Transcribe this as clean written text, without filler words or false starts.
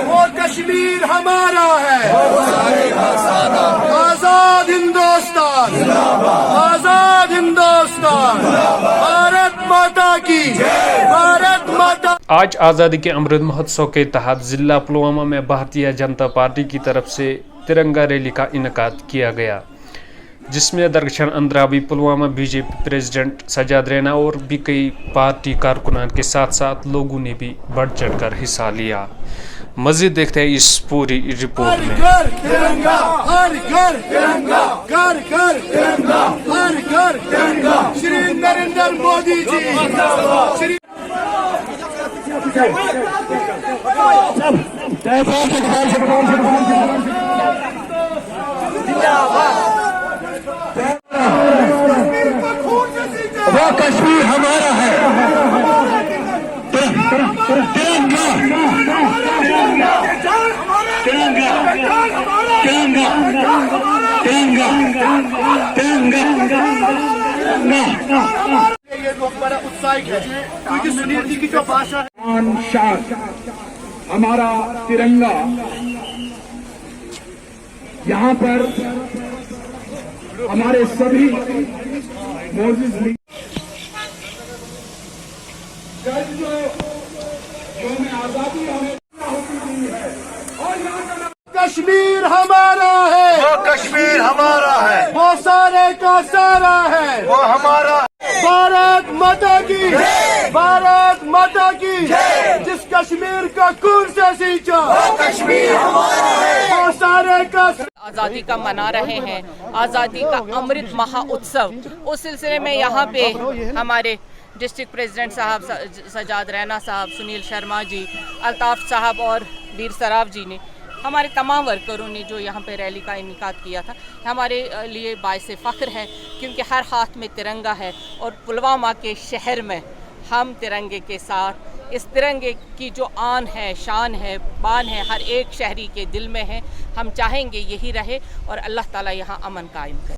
वो कश्मीर हमारा है। आजाद हिंदुस्तान, आजाद हिंदुस्तान, भारत माता की, भारत माता। आज आज़ादी के अमृत महोत्सव के तहत जिला पुलवामा में भारतीय जनता पार्टी की तरफ से तिरंगा रैली का इनेकाद किया गया, जिसमें दरअसल अंद्रावी पुलवामा बीजेपी प्रेसिडेंट सजाद रैना और भी कई पार्टी कारकुनान के साथ साथ लोगों ने भी बढ़ चढ़कर हिस्सा लिया। मज़ीद देखते हैं इस पूरी रिपोर्ट में। घर तिरंगा, हर घर तिरंगा, घर घर तिरंगा, हर घर तिरंगा। श्री नरेंद्र मोदी जी, श्री वो कश्मीर हमारा है। तिरंगा, तिरंगा, तिरंगा, तिरंगा, तिरंगा। ये लोग बड़ा उत्साहित है क्योंकि सुनील जी की जो भाषा है, शान हमारा तिरंगा यहाँ पर हमारे सभी मौजूद में आजादी हमें होती है और यहाँ कश्मीर हमारा है। वो कश्मीर हमारा है, वो सारे का सारा है। वो हमारा। भारत माता की, भारत माता की। जिस कश्मीर का खून से सींचा, वो कश्मीर हमारा है। वो सारे का आज़ादी का मना रहे हैं, आज़ादी का अमृत महोत्सव। उस सिलसिले में यहाँ पे हमारे डिस्ट्रिक्ट प्रेसिडेंट साहब सजाद रैना साहब, सुनील शर्मा जी, अल्ताफ साहब और वीर सराफ जी ने, हमारे तमाम वर्करों ने जो यहाँ पे रैली का इनेकाद किया था, हमारे लिए बाइसे फ़ख्र है क्योंकि हर हाथ में तिरंगा है और पुलवामा के शहर में हम तिरंगे के साथ, इस तिरंगे की जो आन है, शान है, बान है, हर एक शहरी के दिल में है। हम चाहेंगे यही रहे और अल्लाह ताला यहाँ अमन कायम करे।